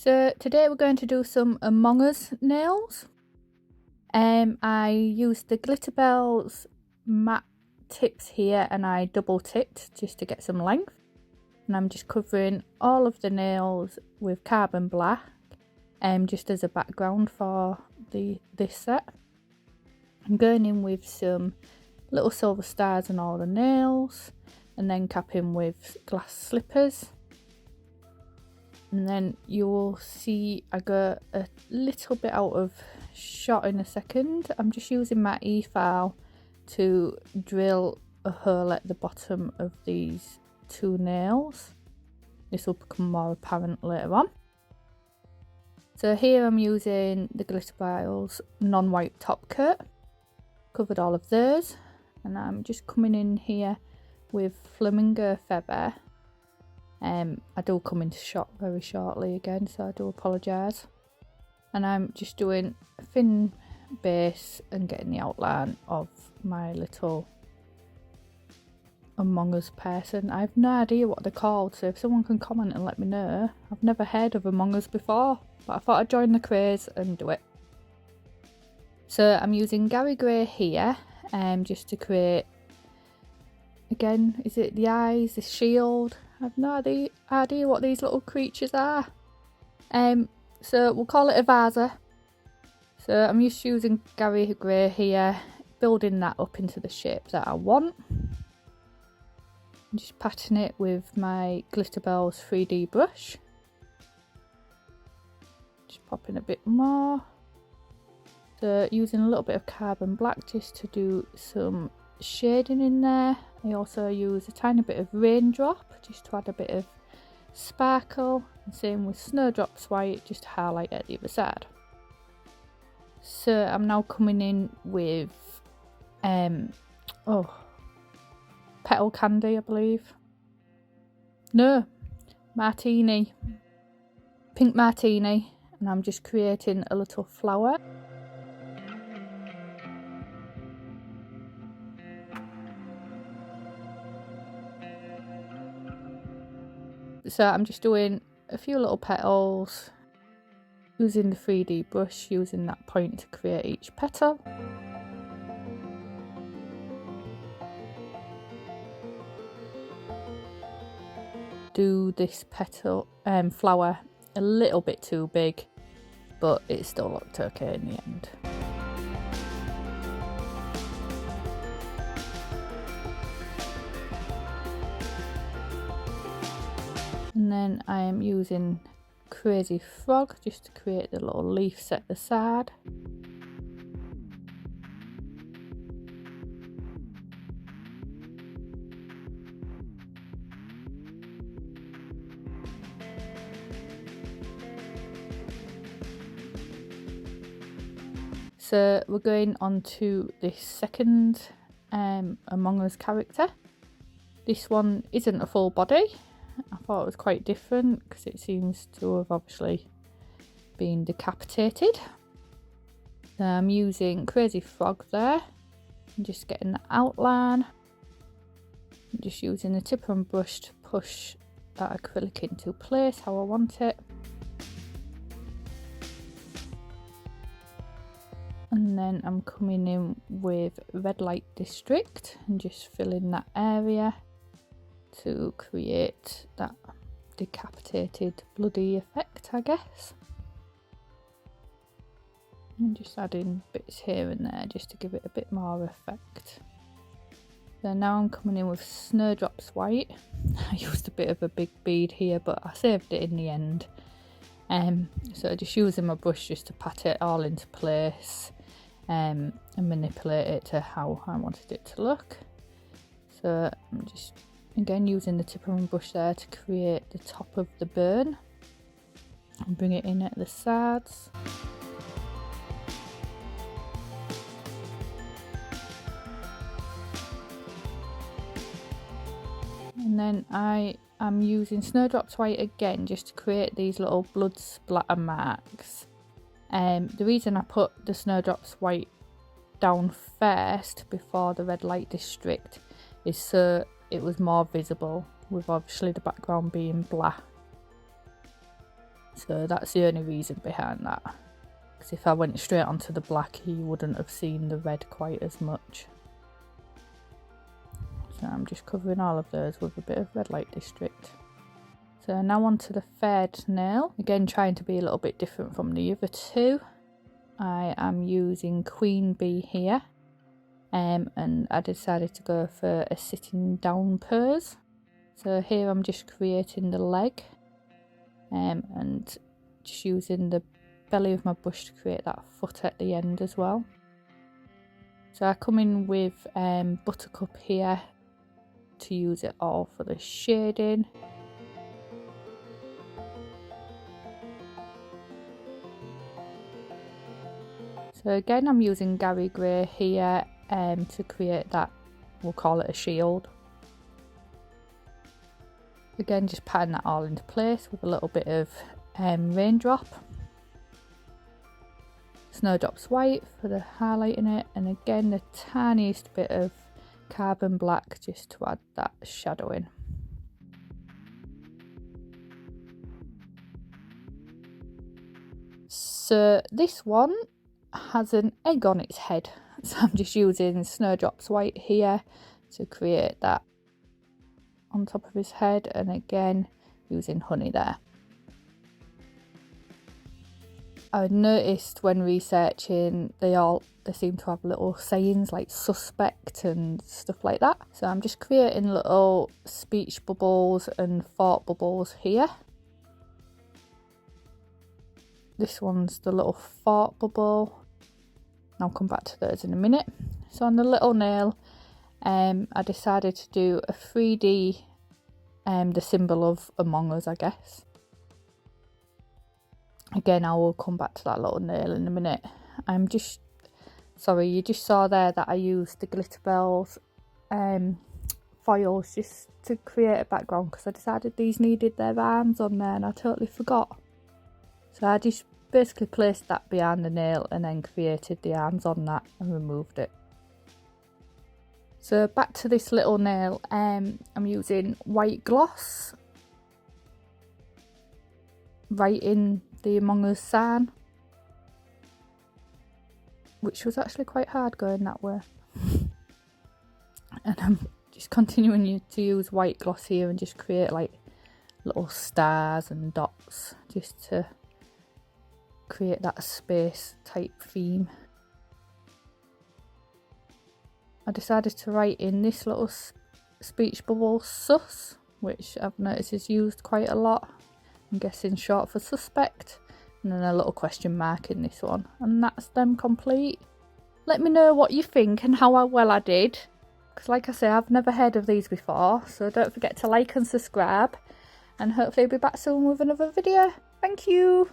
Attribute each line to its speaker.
Speaker 1: So today we're going to do some Among Us nails. I used the Glitterbels matte tips here and I double tipped just to get some length. And I'm just covering all of the nails with carbon black just as a background for this set. I'm going in with some little silver stars on all the nails and then capping with glass slippers. And then you will see I go a little bit out of shot in a second. I'm just using my e-file to drill a hole at the bottom of these two nails. This will become more apparent later on. So here I'm using the Glitterbels non-white top coat. Covered all of those. And I'm just coming in here with Flamingo Feather. I do come into shot very shortly again, so I do apologise. And I'm just doing a thin base and getting the outline of my little Among Us person. I have no idea what they're called, so if someone can comment and let me know. I've never heard of Among Us before, but I thought I'd join the craze and do it. So I'm using Gary Gray here, just to create, again, is it the eyes, the shield? I have no idea what these little creatures are. So we'll call it a vaser. So I'm just using Gary Gray here, building that up into the shape that I want. I'm just patting it with my Glitterbels 3D brush. Just popping a bit more. So using a little bit of carbon black just to do some shading in there. I also use a tiny bit of raindrop just to add a bit of sparkle, and same with snowdrops white just to highlight at the other side. So I'm now coming in with petal candy, I believe. No, martini, pink martini, and I'm just creating a little flower. So I'm just doing a few little petals, using the 3D brush, using that point to create each petal. Do this petal flower a little bit too big, but it still looked okay in the end. And then I am using Crazy Frog just to create the little leaves at the side. So we're going on to this second Among Us character. This one isn't a full body. I thought it was quite different because it seems to have obviously been decapitated. So I'm using Crazy Frog there. I'm just getting the outline. I'm just using the tipper and brush to push that acrylic into place how I want it. And then I'm coming in with Red Light District and just filling that area to create that decapitated bloody effect, I guess. I'm just adding bits here and there just to give it a bit more effect. So now I'm coming in with Snowdrops White. I used a bit of a big bead here, but I saved it in the end. So just using my brush just to pat it all into place and manipulate it to how I wanted it to look. So I'm just again using the tipper and brush there to create the top of the burn and bring it in at the sides. And then I am using Snowdrops White again just to create these little blood splatter marks. The reason I put the Snowdrops White down first before the Red Light District is so it was more visible, with obviously the background being black. So that's the only reason behind that. Because if I went straight onto the black, you wouldn't have seen the red quite as much. So I'm just covering all of those with a bit of red light district. So now onto the third nail. Again, trying to be a little bit different from the other two. I am using Queen Bee here. And I decided to go for a sitting down pose. So here I'm just creating the leg. And just using the belly of my brush to create that foot at the end as well. So I come in with Buttercup here to use it all for the shading. So again, I'm using Gary Grey here to create that, we'll call it a shield. Again, just patting that all into place with a little bit of raindrop. Snowdrop's White for the highlighting it, and again the tiniest bit of Carbon Black just to add that shadowing. So this one has an egg on its head, so I'm just using Snowdrop's White here to create that on top of his head, and again using honey there. I noticed when researching they seem to have little sayings like suspect and stuff like that. So I'm just creating little speech bubbles and thought bubbles here. This one's the little thought bubble. I'll come back to those in a minute. So on the little nail, I decided to do a 3D, the symbol of Among Us, I guess. Again, I will come back to that little nail in a minute. Sorry, you just saw there that I used the Glitterbels foils just to create a background because I decided these needed their arms on there and I totally forgot. So I just basically placed that behind the nail and then created the arms on that and removed it. So back to this little nail, I'm using white gloss right in the Among Us sign, which was actually quite hard going that way. And I'm just continuing to use white gloss here and just create like little stars and dots just to create that space type theme. I decided to write in this little speech bubble sus, which I've noticed is used quite a lot. I'm guessing short for suspect, and then a little question mark in this one, and that's them complete. Let me know what you think and how well I did, because like I say, I've never heard of these before, so don't forget to like and subscribe, and hopefully I'll be back soon with another video. Thank you.